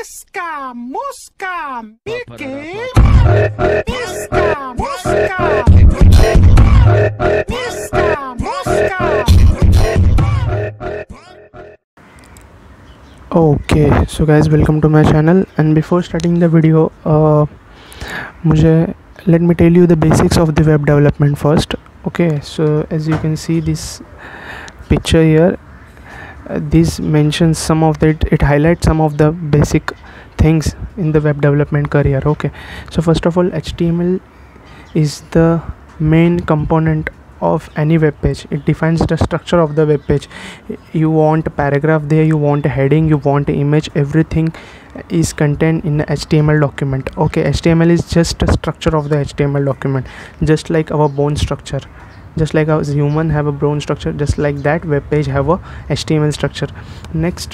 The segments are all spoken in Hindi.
Pisca, Musca, Mickey. Pisca, Musca. Pisca, Musca. Okay, so guys, welcome to my channel. And before starting the video, let me tell you the basics of the web development first. Okay, so as you can see this picture here, this mentions some of it highlights some of the basic things in the web development career. Okay, so first of all, HTML is the main component of any web page. It defines the structure of the web page. You want a paragraph there, you want a heading, you want an image, everything is contained in the HTML document. Okay, HTML is just a structure of the HTML document, just like our bone structure. Just like our human have a bone structure, just like that web page have a HTML structure. Next,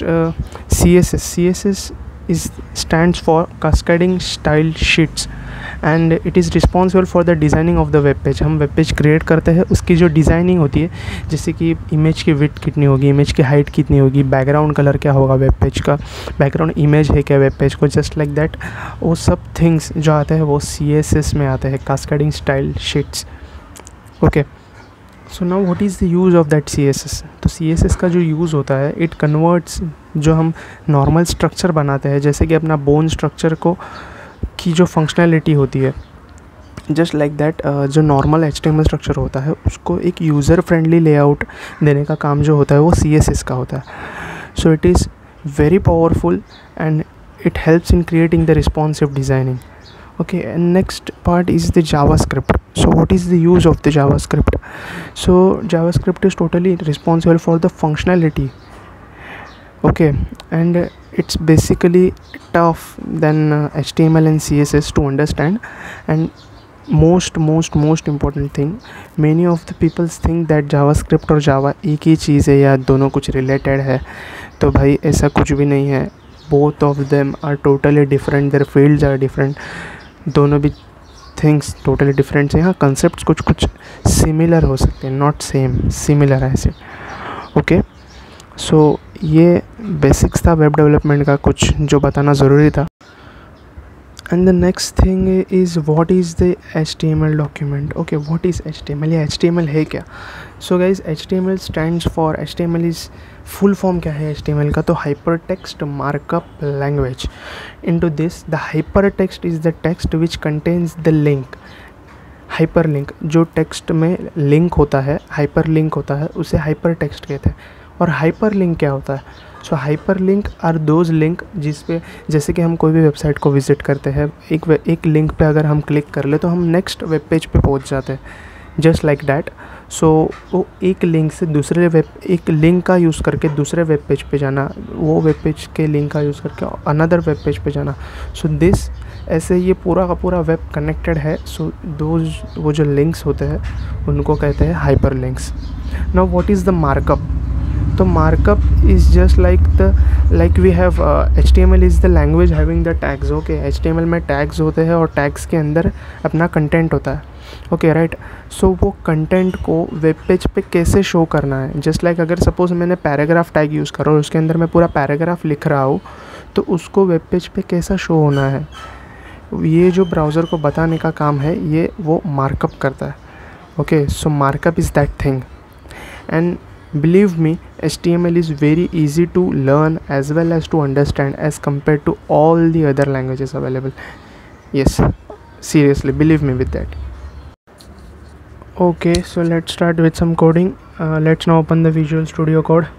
CSS stands for cascading style sheets, and it is responsible for the designing of the web page. हम वेब पेज क्रिएट करते हैं, उसकी जो डिज़ाइनिंग होती है, जैसे कि इमेज की विड्थ कितनी होगी, इमेज की हाइट कितनी होगी, बैकग्राउंड कलर क्या होगा, वेब पेज का बैकग्राउंड इमेज है क्या वेब पेज को, जस्ट लाइक दैट वो सब थिंग्स जो आते हैं वो CSS में आते हैं, cascading style sheets. Okay, so now what is the use of that CSS. तो CSS का जो यूज़ होता है, इट कन्वर्ट्स जो हम नॉर्मल स्ट्रक्चर बनाते हैं, जैसे कि अपना बोन स्ट्रक्चर को की जो फंक्शनैलिटी होती है, जस्ट लाइक दैट जो नॉर्मल HTML स्ट्रक्चर होता है उसको एक यूज़र फ्रेंडली लेआउट देने का काम जो होता है वो CSS का होता है. So it is very powerful and it helps in creating the responsive designing. Okay, and next part is the JavaScript. So what is the use of the JavaScript? So JavaScript is totally responsible for the functionality. Okay, and it's basically tough than HTML and CSS to understand. And most important thing, many of the people think that JavaScript और Java एक ही चीज़ है या दोनों कुछ रिलेटेड है. तो भाई ऐसा कुछ भी नहीं है. Both of them are totally different. Their fields are different. दोनों भी थिंग्स टोटली डिफरेंट हैं. हाँ, कंसेप्ट कुछ सिमिलर हो सकते हैं, नॉट सेम, सिमिलर ऐसे. ओके, सो ये बेसिक्स था वेब डेवलपमेंट का, कुछ जो बताना ज़रूरी था. And the next thing is what is the HTML document. Okay, what is HTML या HTML है क्या. So guys, HTML stands for, HTML is full form क्या है HTML का, तो hyper text markup language. Into this the hyper text is the text which contains the link. Hyper link, जो टेक्स्ट में लिंक होता है, हाइपर लिंक होता है, उसे हाइपर टेक्स्ट कहते हैं. और हाइपर लिंक क्या होता है. Hyperlink are those link जिस पे, जैसे कि हम कोई भी वेबसाइट को विज़िट करते हैं, एक लिंक पे अगर हम क्लिक कर ले तो हम नेक्स्ट वेब पेज पे पहुंच जाते हैं, जस्ट लाइक दैट. सो वो एक लिंक से दूसरे एक लिंक का यूज़ करके दूसरे वेब पेज पे जाना, वो वेब पेज के लिंक का यूज़ करके अनदर वेब पेज पे जाना. सो दिस ऐसे ये पूरा का पूरा वेब कनेक्टेड है. सो वो जो लिंक्स होते हैं उनको कहते हैं hyper links. Now what is the markup. तो markup is just like we have HTML is the language having the tags. Okay, HTML में टैग्स होते हैं और टैग्स के अंदर अपना कंटेंट होता है. Okay, right. सो वो कंटेंट को वेब पेज पे कैसे शो करना है, जस्ट लाइक अगर सपोज़ मैंने पैराग्राफ टैग यूज़ करा और उसके अंदर मैं पूरा पैराग्राफ लिख रहा हूँ, तो उसको वेब पेज पे कैसा शो होना है, ये जो ब्राउज़र को बताने का काम है, ये वो मार्कअप करता है. Okay, so markup is that thing. And believe me, HTML is very easy to learn as well as to understand as compared to all the other languages available. Yes, seriously, believe me with that. Okay, so let's start with some coding. Let's now open the Visual Studio Code.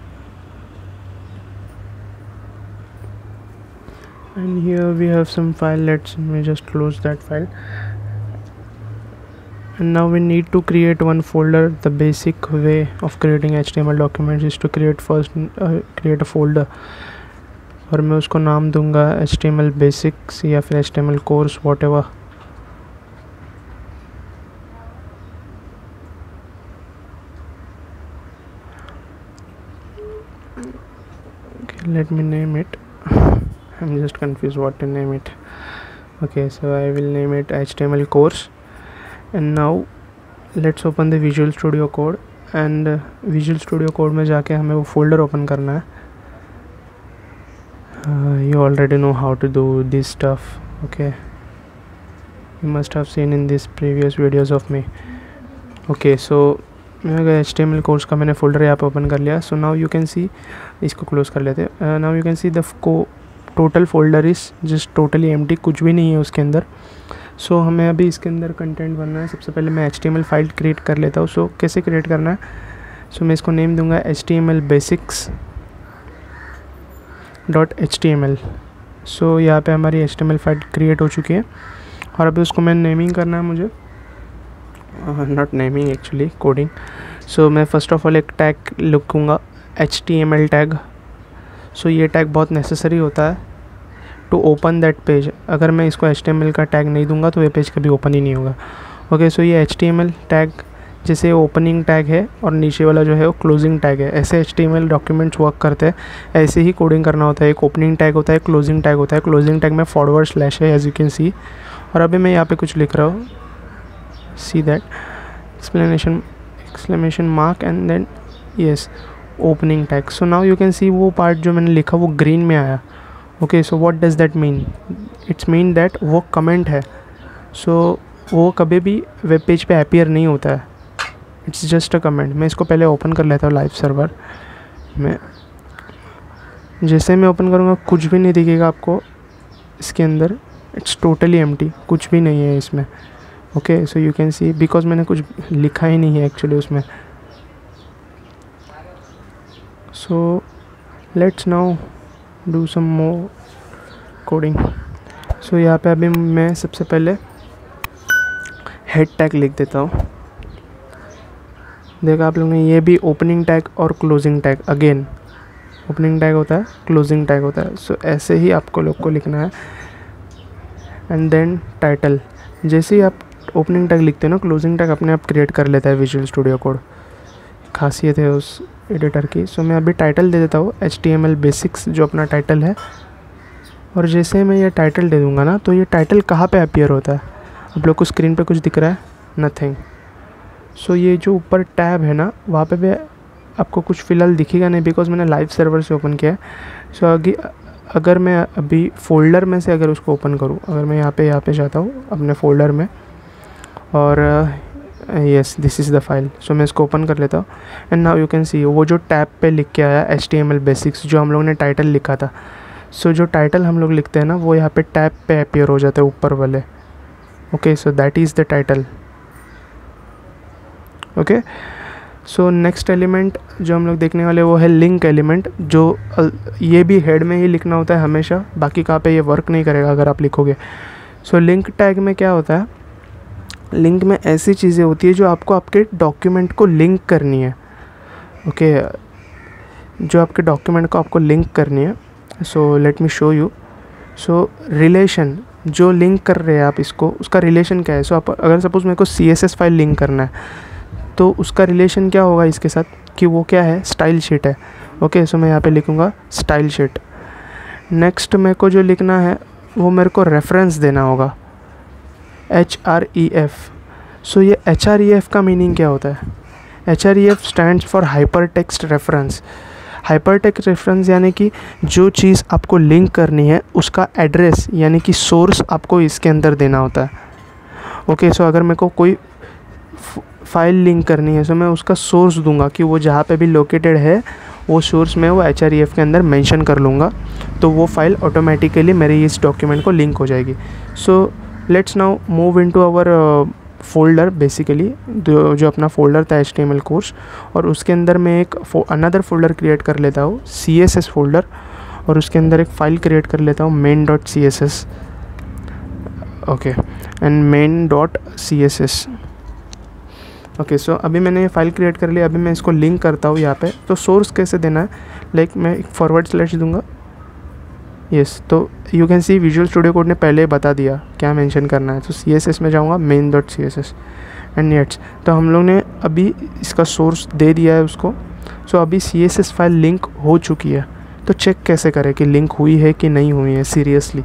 And here we have some file. Let me just close that file. And now we need to create one folder. The basic way of creating HTML documents is to create a folder, और मैं उसको नाम दूंगा HTML basics या फिर HTML course, whatever. Okay, let me name it. I'm just confused what to name it. Okay, so I will name it HTML course. And now let's open the Visual Studio Code. And Visual Studio Code में जाके हमें वो फोल्डर ओपन करना है. You already know how to do this stuff, okay? You must have seen in this previous videos of me. Okay, so मेरा HTML कोर्स का मैंने फोल्डर यहाँ पे ओपन कर लिया. सो नाउ यू कैन सी, इसको क्लोज कर लेते. Now you can see the total folder is just totally empty, कुछ भी नहीं है उसके अंदर. सो हमें अभी इसके अंदर कंटेंट बनना है. सबसे पहले मैं HTML फाइल क्रिएट कर लेता हूँ. सो कैसे क्रिएट करना है? सो मैं इसको नेम दूंगा HTML basics.html. सो यहाँ पे हमारी HTML फाइल क्रिएट हो चुकी है और अभी उसको मैं नेमिंग करना है मुझे, नॉट नेमिंग एक्चुअली, कोडिंग. सो मैं फर्स्ट ऑफ ऑल एक टैग लिखूँगा, HTML टैग. सो ये टैग बहुत नेसेसरी होता है टू ओपन दैट पेज. अगर मैं इसको HTML का टैग नहीं दूंगा तो ये पेज कभी ओपन ही नहीं होगा. ओके, सो ये HTML टैग जैसे ओपनिंग टैग है और नीचे वाला जो है वो क्लोजिंग टैग है. ऐसे HTML डॉक्यूमेंट्स वर्क करते हैं, ऐसे ही कोडिंग करना होता है. एक ओपनिंग टैग होता है, क्लोजिंग टैग होता है. क्लोजिंग टैग में फॉरवर्ड स्लैश है एज यू कैन सी. और अभी मैं यहाँ पे कुछ लिख रहा हूँ, see that exclamation mark and then yes opening tag. So now you can see वो पार्ट जो मैंने लिखा वो ग्रीन में आया. Okay, so what does that mean? It's mean that वो कमेंट है. सो वो कभी भी वेब पेज पे अपीयर नहीं होता है, इट्स जस्ट अ कमेंट. मैं इसको पहले ओपन कर लेता हूँ लाइव सर्वर में. जैसे मैं ओपन करूँगा कुछ भी नहीं दिखेगा आपको इसके अंदर. इट्स टोटली एम्प्टी, कुछ भी नहीं है इसमें. Okay, so you can see because मैंने कुछ लिखा ही नहीं है एक्चुअली उसमें. So let's now do some more coding. So यहाँ पे अभी मैं सबसे पहले हेड टैग लिख देता हूँ. देखा आप लोगों ने, ये भी ओपनिंग टैग और closing tag. Again opening tag होता है, क्लोजिंग टैग होता है. सो ऐसे ही आपको लोग को लिखना है. And then title. जैसे ही आप ओपनिंग टैग लिखते हो ना, क्लोजिंग टैग अपने आप क्रिएट कर लेता है विजुअल स्टूडियो कोड. खासियत है उस एडिटर की. सो मैं अभी टाइटल दे देता हूँ HTML बेसिक्स, जो अपना टाइटल है. और जैसे मैं ये टाइटल दे दूँगा ना, तो ये टाइटल कहाँ पे अपीयर होता है? आप लोग को स्क्रीन पे कुछ दिख रहा है? नथिंग. सो ये जो ऊपर टैब है ना, वहाँ पे भी आपको कुछ फ़िलहाल दिखेगा नहीं बिकॉज मैंने लाइव सर्वर से ओपन किया है. सो अगर मैं अभी फ़ोल्डर में से अगर उसको ओपन करूँ, अगर मैं यहाँ पे जाता हूँ अपने फ़ोल्डर में और yes this is the file. So मैं इसको ओपन कर लेता हूँ. And now you can see वो जो टैब पे लिख के आया HTML बेसिक्स, जो हम लोगों ने टाइटल लिखा था. सो जो टाइटल हम लोग लिखते हैं ना, वो यहाँ पे टैब पे अपीयर हो जाता है ऊपर वाले. Okay, so that is the title. Okay, so next element जो हम लोग देखने वाले वो है लिंक एलिमेंट, जो ये भी हेड में ही लिखना होता है हमेशा, बाकी कहाँ पे ये वर्क नहीं करेगा अगर आप लिखोगे. सो लिंक टैग में क्या होता है? लिंक में ऐसी चीज़ें होती है जो आपको आपके डॉक्यूमेंट को लिंक करनी है. ओके, जो आपके डॉक्यूमेंट को आपको लिंक करनी है. So let me show you. So relation जो लिंक कर रहे हैं आप इसको, उसका रिलेशन क्या है? सो आप अगर सपोज़ मेरे को CSS फाइल लिंक करना है, तो उसका रिलेशन क्या होगा इसके साथ कि वो क्या है? स्टाइल शीट है. ओके, सो मैं यहाँ पे लिखूँगा स्टाइल शीट. नेक्स्ट मेरे को जो लिखना है वो मेरे को रेफरेंस देना होगा, HREF. सो ये HREF का मीनिंग क्या होता है? HREF stands for hyper text reference. Hyper text reference यानी कि जो चीज़ आपको लिंक करनी है उसका एड्रेस यानी कि सोर्स आपको इसके अंदर देना होता है. ओके, सो अगर मेरे को कोई फाइल लिंक करनी है, सो मैं उसका सोर्स दूंगा कि वो जहाँ पे भी लोकेटेड है वो सोर्स में वो HREF के अंदर मेंशन कर लूँगा, तो वो फाइल ऑटोमेटिकली मेरे इस डॉक्यूमेंट को लिंक हो जाएगी. So let's now move into our folder. Basically जो अपना फोल्डर था HTML कोर्स, और उसके अंदर मैं एक अनदर फोल्डर क्रिएट कर लेता हूँ, CSS फोल्डर, और उसके अंदर एक फ़ाइल क्रिएट कर लेता हूँ main.css. Okay, and main.css. Okay, सो अभी मैंने ये फाइल क्रिएट कर लिया. अभी मैं इसको लिंक करता हूँ यहाँ पे. तो सोर्स कैसे देना है? लाइक मैं एक फॉरवर्ड स्लैश दूंगा. यस, तो you can C visual studio code ने पहले ही बता दिया क्या मेंशन करना है. तो CSS में जाऊँगा main.css एंड येट्स. तो हम लोग ने अभी इसका सोर्स दे दिया है उसको. सो अभी CSS फाइल लिंक हो चुकी है. तो चेक कैसे करें कि लिंक हुई है कि नहीं हुई है seriously.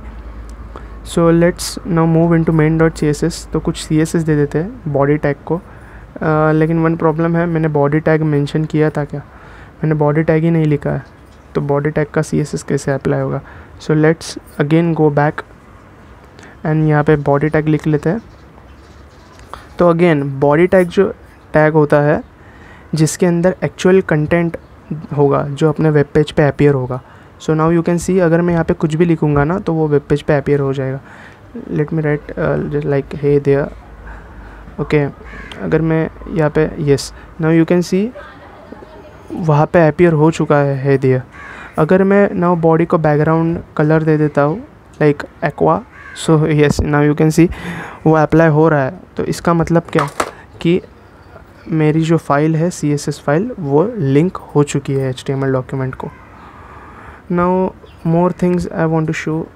So let's now move into main.css. तो कुछ CSS दे देते हैं बॉडी टैग को. लेकिन वन प्रॉब्लम है, मैंने बॉडी टैग मेंशन किया था क्या? मैंने बॉडी टैग ही नहीं लिखा है, तो बॉडी टैग का CSS कैसे अप्लाई होगा? So let's again go back and यहाँ पे बॉडी टैग लिख लेते हैं। तो अगेन बॉडी टैग जो टैग होता है जिसके अंदर एक्चुअल कंटेंट होगा जो अपने वेब पेज पे अपीयर होगा। सो नाउ यू कैन सी अगर मैं यहाँ पे कुछ भी लिखूँगा ना तो वो वेब पेज पे अपीयर हो जाएगा। Let me write like hey there, okay. अगर मैं यहाँ पे yes, now you can see वहाँ पे अपीयर हो चुका है देयर। अगर मैं नाउ बॉडी को बैकग्राउंड कलर दे देता हूँ like aqua, so yes now you can see वो अप्लाई हो रहा है। तो इसका मतलब क्या कि मेरी जो फाइल है CSS फाइल वो लिंक हो चुकी है HTML डॉक्यूमेंट को। Now more things I want to show,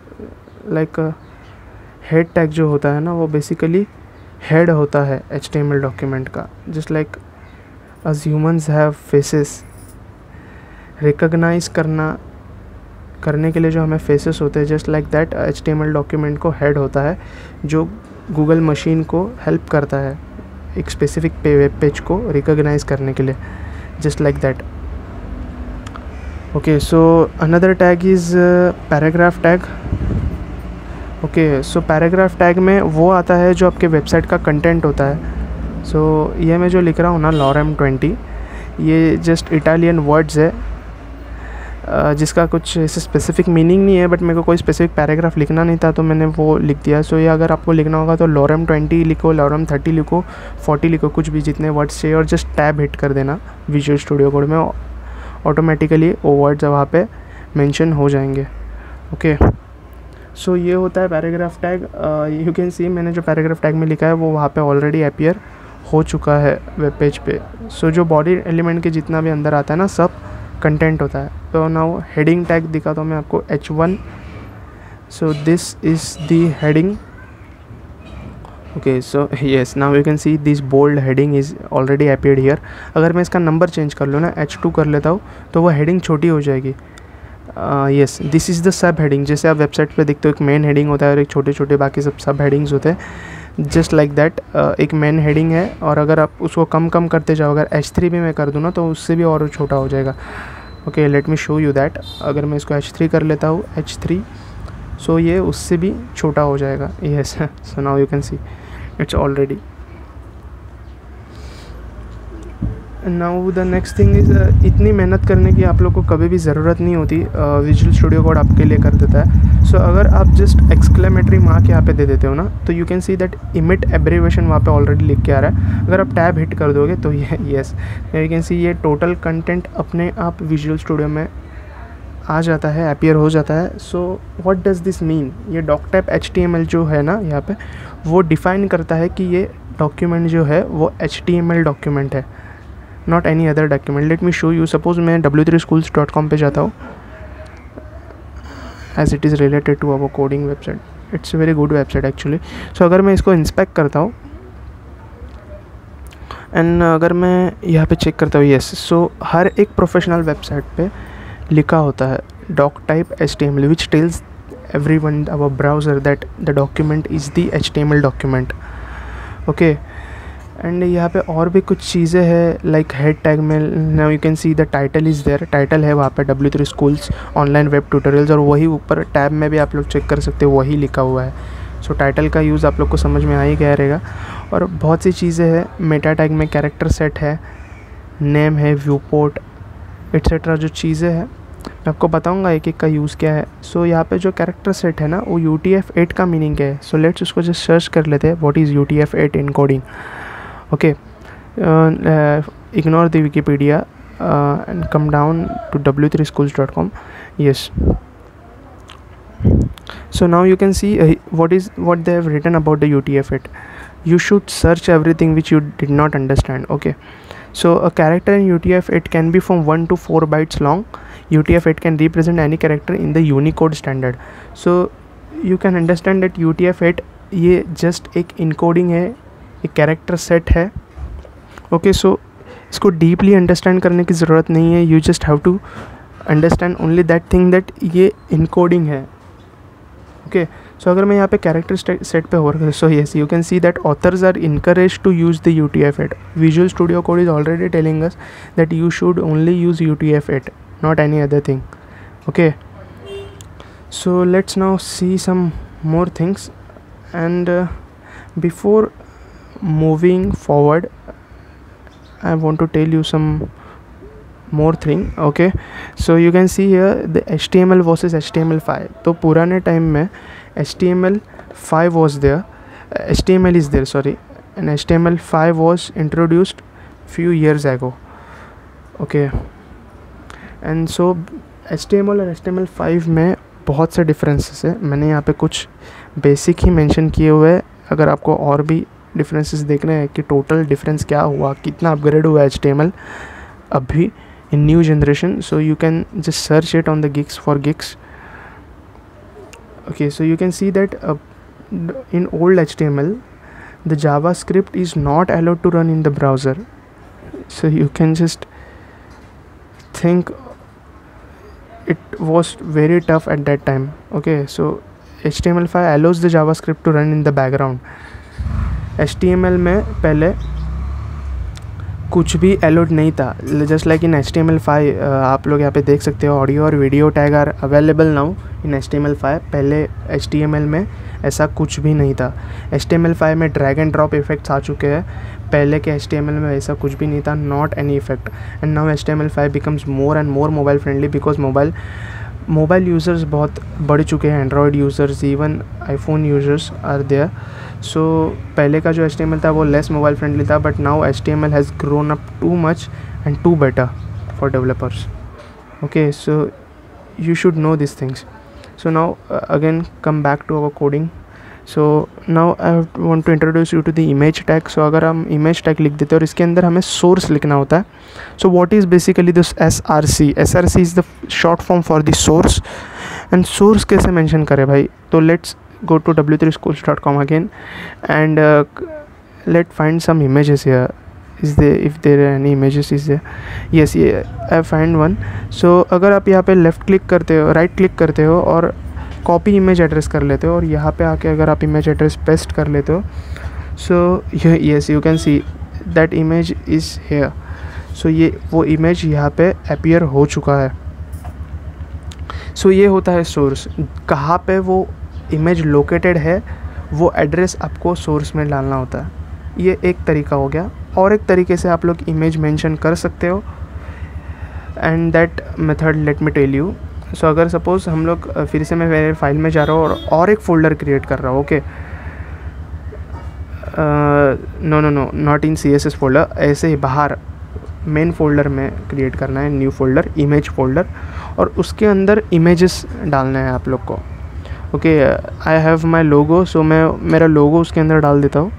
like head tag जो होता है ना वो बेसिकली हेड होता है HTML डॉक्यूमेंट का। Just like us humans have faces, recognise करने के लिए जो हमें फेसेस होते हैं, just like that HTML document को हेड होता है जो गूगल मशीन को हेल्प करता है एक स्पेसिफिक वेब पेज को रिकॉग्नाइज करने के लिए, just like that. Okay, so another tag is paragraph tag. Okay, so paragraph tag में वो आता है जो आपके वेबसाइट का कंटेंट होता है। सो ये मैं जो लिख रहा हूँ ना लॉरम 20, ये जस्ट इटालियन वर्ड्स है जिसका कुछ ऐसे स्पेसिफिक मीनिंग नहीं है, बट मेरे को कोई स्पेसिफिक पैराग्राफ लिखना नहीं था तो मैंने वो लिख दिया। सो ये अगर आपको लिखना होगा तो लॉरम 20 लिखो, लॉरम 30 लिखो, 40 लिखो, कुछ भी जितने वर्ड्स चाहिए, और जस्ट टैब हिट कर देना विजुअल स्टूडियो कोड में, ऑटोमेटिकली वो वर्ड्स वहाँ पे मेंशन हो जाएंगे। ओके, सो ये होता है पैराग्राफ टैग। यू कैन सी मैंने जो पैराग्राफ टैग में लिखा है वो वहाँ पे ऑलरेडी अपीयर हो चुका है वेब पेज पे। सो जो बॉडी एलिमेंट के जितना भी अंदर आता है ना सब कंटेंट होता है। तो नाउ हेडिंग टैग दिखाता हूँ मैं आपको, H1। So this is the heading. Okay, so yes now you can see this bold heading is already appeared here. अगर मैं इसका नंबर चेंज कर लूँ ना, H2 कर लेता हूँ, तो वो हेडिंग छोटी हो जाएगी। Yes, this is the sub heading. जैसे आप वेबसाइट पे देखते हो एक मेन हेडिंग होता है और एक छोटे छोटे बाकी सब हेडिंग्स होते हैं, जस्ट लाइक दैट एक मेन हेडिंग है, और अगर आप उसको कम करते जाओ, अगर H3 भी मैं कर दूँ ना तो उससे भी और छोटा हो जाएगा। Okay, late me show you that. अगर मैं इसको H3 कर लेता हूँ, H3, सो ये उससे भी छोटा हो जाएगा। Yes, so now you can see it's already. Now the next thing is, इतनी मेहनत करने की आप लोग को कभी भी ज़रूरत नहीं होती, विजुअल स्टूडियो कोड आपके लिए कर देता है। सो अगर आप जस्ट एक्सक्लेमेटरी मार्क यहाँ पे दे देते हो ना, तो you can see that emit abbreviation वहाँ पे ऑलरेडी लिख के आ रहा है। अगर आप टैब हिट कर दोगे तो ये येस, यू कैन सी ये टोटल कंटेंट अपने आप विजुअल स्टूडियो में आ जाता है, अपीयर हो जाता है। So what does this mean, ये डॉक टाइप HTML जो है ना यहाँ पे, वो डिफ़ाइन करता है कि ये डॉक्यूमेंट जो है वो HTML डॉक्यूमेंट है, not any other document. Let me show you. Suppose मैं w3schools.com पे जाता हूँ, as it is related to our coding website, it's a very good website actually. So अगर मैं इसको इंस्पेक्ट करता हूँ एंड अगर मैं यहाँ पे चेक करता हूँ, येस, सो हर एक प्रोफेशनल वेबसाइट पे लिखा होता है doctype HTML, which tells everyone our browser that the document is the HTML document. Okay, and यहाँ पे और भी कुछ चीज़ें हैं लाइक हेड टैग में। Now you can see the title is there, title है वहाँ पे W3 Schools online web tutorials, और वही ऊपर टैब में भी आप लोग चेक कर सकते हो, वही लिखा हुआ है। सो टाइटल का यूज़ आप लोग को समझ में आ ही गया रहेगा। और बहुत सी चीज़ें हैं मेटा टैग में, कैरेक्टर सेट है, नेम है, व्यू पोर्ट एट्सेट्रा जो चीज़ें हैं मैं आपको बताऊंगा एक एक का यूज़ क्या है। सो यहाँ पे जो कैरेक्टर सेट है ना वो UTF-8 का मीनिंग क्या है। सो लेट्स उसको जस्ट सर्च कर लेते हैं, what is UTF-8 encoding. Okay, ignore the Wikipedia and come down to w3schools.com. yes, so now you can see what they have written about the UTF-8. You should search everything which you did not understand. Okay, so a character in UTF-8 can be from 1 to 4 bytes long. UTF-8 can represent any character in the Unicode standard. So you can understand that UTF-8 ये just एक encoding है, एक कैरेक्टर सेट है। ओके, सो इसको डीपली अंडरस्टैंड करने की ज़रूरत नहीं है, you just have to understand only that thing that ये इनकोडिंग है। ओके, सो अगर मैं यहाँ पे कैरेक्टर सेट पे हो, so yes you can see that authors are encourage to use the UTF-8. Visual studio code is already telling us that you should only use UTF-8, not any other thing. Okay, So let's now see some more things, and before moving forward I want to tell you some more thing. Okay, so you can see here the HTML versus HTML5. तो पुराने टाइम में HTML5 was there, HTML is there, sorry, and HTML5 was introduced few years ago. Okay, and so HTML और HTML5 में बहुत से डिफरेंसेस है. मैंने यहाँ पे कुछ बेसिक ही मेंशन किए हुए हैं. अगर आपको और भी डिफरेंसेस देखने हैं कि टोटल डिफरेंस क्या हुआ, कितना अपग्रेड हुआ HTML अभी in new generation, so you can just search it on the Geeks for Geeks. Okay, so you can see that in old HTML the JavaScript is not allowed to run in the browser. So you can just think it was very tough at that time. Okay, so HTML5 allows the JavaScript to run in the background. HTML में पहले कुछ भी अलाउड नहीं था. जस्ट लाइक इन HTML5 आप लोग यहाँ पे देख सकते हो ऑडियो और video tag are available now in HTML5. पहले HTML में ऐसा कुछ भी नहीं था. HTML5 में ड्रैग एंड ड्रॉप इफेक्ट्स आ चुके हैं. पहले के HTML में ऐसा कुछ भी नहीं था, not any effect. And now HTML5 becomes more and more mobile friendly because mobile users बहुत बढ़ चुके हैं. Android users, even iPhone users are there. So पहले का जो HTML था वो लेस मोबाइल फ्रेंडली था, but now HTML has grown up too much and too better for developers. Okay, so you should know these things. So now again come back to our coding. So now I want to introduce you to the image tag. So अगर हम image tag लिख देते हैं और इसके अंदर हमें source लिखना होता है. So what is basically this SRC? SRC is the short form for the source. And source कैसे mention करें भाई? तो let's go to w3schools.com again and let's find some images here. Is there, if there are any images is there? Yes, I find one. So अगर आप यहाँ पे लेफ़्ट क्लिक करते हो, राइट क्लिक करते हो और कॉपी इमेज एड्रेस कर लेते हो और यहाँ पे आके अगर आप इमेज एड्रेस पेस्ट कर लेते हो, सो yes you can see that image is here. सो ये वो इमेज यहाँ पे अपीयर हो चुका है. सो ये होता है सोर्स. कहाँ पे वो इमेज लोकेटेड है वो एड्रेस आपको सोर्स में डालना होता है. ये एक तरीका हो गया. और एक तरीके से आप लोग इमेज मेंशन कर सकते हो, and that method let me tell you. So अगर सपोज़ हम लोग फिर से मैं मेरे फाइल में जा रहा हूँ और एक फ़ोल्डर क्रिएट कर रहा हूँ. Okay, no not in CSS folder, ऐसे ही बाहर मेन फोल्डर में क्रिएट करना है, न्यू फोल्डर, इमेज फोल्डर, और उसके अंदर इमेजेस डालना है आप लोग को. ओके, आई हैव माई लोगो, सो मैं मेरा लोगो उसके अंदर डाल देता हूँ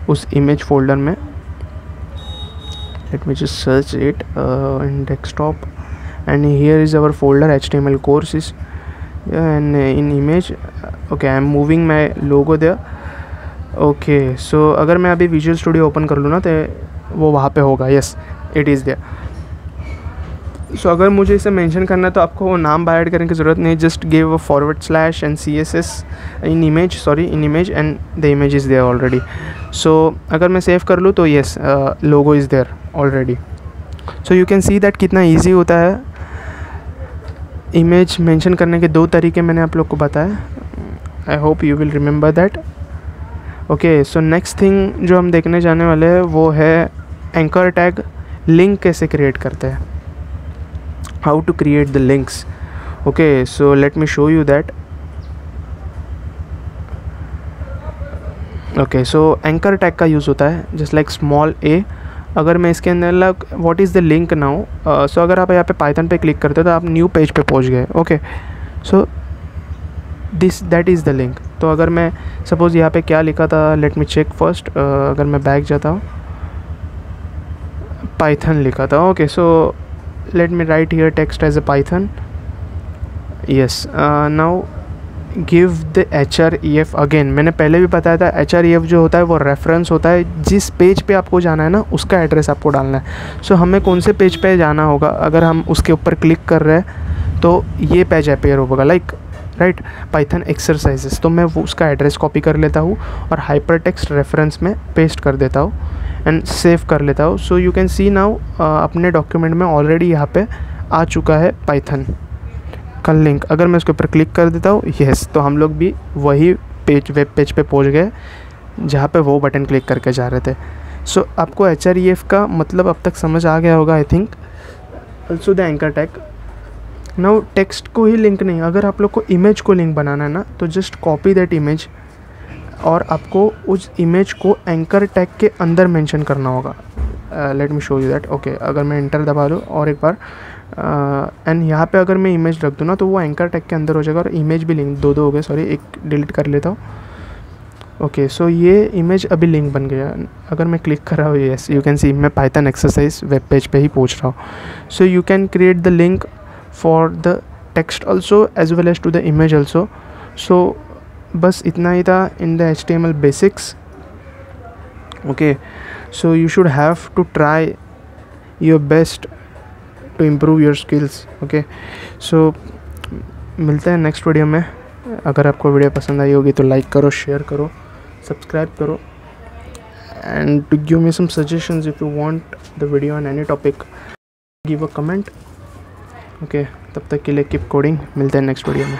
उस इमेज फोल्डर में. Let me just search it in desktop, and here is our folder HTML courses, and in image, okay, I am moving my logo there. Okay, so अगर मैं अभी Visual Studio ओपन कर लूँ ना तो वो वहाँ पे होगा. yes, it is there. सो अगर मुझे इसे मेंशन करना है तो आपको वो नाम बाय ऐड करने की ज़रूरत नहीं. Just give a / and CSS in image and the image is there already. So अगर मैं सेव कर लूँ तो yes, logo is there already. So you can see that कितना ईजी होता है. इमेज मेंशन करने के 2 तरीके मैंने आप लोग को बताया. I hope you will remember that. Okay, so next thing जो हम देखने जाने वाले हैं वो है एंकर टैग. लिंक कैसे क्रिएट करते हैं, how to create the links. Okay, so let me show you that. Okay, so anchor tag का यूज़ होता है just like small a. अगर मैं इसके अंदर what is the link now, so अगर आप यहाँ पे Python पे क्लिक करते हो तो आप न्यू पेज पे पहुँच गए. Okay, so that is the link. तो अगर मैं सपोज़ यहाँ पे क्या लिखा था, let me check first. अगर मैं बैक जाता हूँ, Python लिखा था. Okay, so let me write here text as a Python. yes, now give the href again. मैंने पहले भी बताया था href जो होता है वो रेफरेंस होता है. जिस पेज पे आपको जाना है ना उसका एड्रेस आपको डालना है. सो हमें कौन से पेज पे जाना होगा, अगर हम उसके ऊपर क्लिक कर रहे हैं तो ये पेज अपीयर होगा, लाइक राइट, पाइथन एक्सरसाइजेस. तो मैं वो उसका एड्रेस कॉपी कर लेता हूँ और हाइपर टेक्स्ट रेफरेंस में पेस्ट कर देता हूँ एंड सेव कर लेता हूँ. So you can C now अपने डॉक्यूमेंट में ऑलरेडी यहाँ पे आ चुका है पाइथन. का लिंक, अगर मैं उसके ऊपर क्लिक कर देता हूँ यस, तो हम लोग भी वही पेज, वेब पेज पे पहुँच गए जहाँ पे वो बटन क्लिक करके जा रहे थे। सो आपको href का मतलब अब तक समझ आ गया होगा I think. Also the anchor tag. Now text को ही लिंक नहीं, अगर आप लोग को इमेज को लिंक बनाना है ना, तो जस्ट कॉपी दैट इमेज और आपको उस इमेज को एंकर टैग के अंदर मेंशन करना होगा। Late me show you that. Okay, अगर मैं एंटर दबा दूँ और एक बार एंड यहाँ पे अगर मैं इमेज रख दूँ ना, तो वो एंकर टैग के अंदर हो जाएगा और इमेज भी लिंक, दो हो गए, सॉरी एक डिलीट कर लेता हूँ। ओके, सो ये इमेज अभी लिंक बन गया। अगर मैं क्लिक कर रहा हूँ यस, यू कैन सी मैं पाइथन एक्सरसाइज वेब पेज पे ही पूछ रहा हूँ। So you can create the link for the text also as well as to the image also. So बस इतना ही था in the HTML basics. Okay, so you should have to try your best to improve your skills. Okay, so मिलते हैं नेक्स्ट वीडियो में। अगर आपको वीडियो पसंद आई होगी तो लाइक करो, शेयर करो, सब्सक्राइब करो and to give me some suggestions if you want the video on any topic, give a comment. Okay, तब तक के लिए कीप कोडिंग। मिलते हैं नेक्स्ट वीडियो में।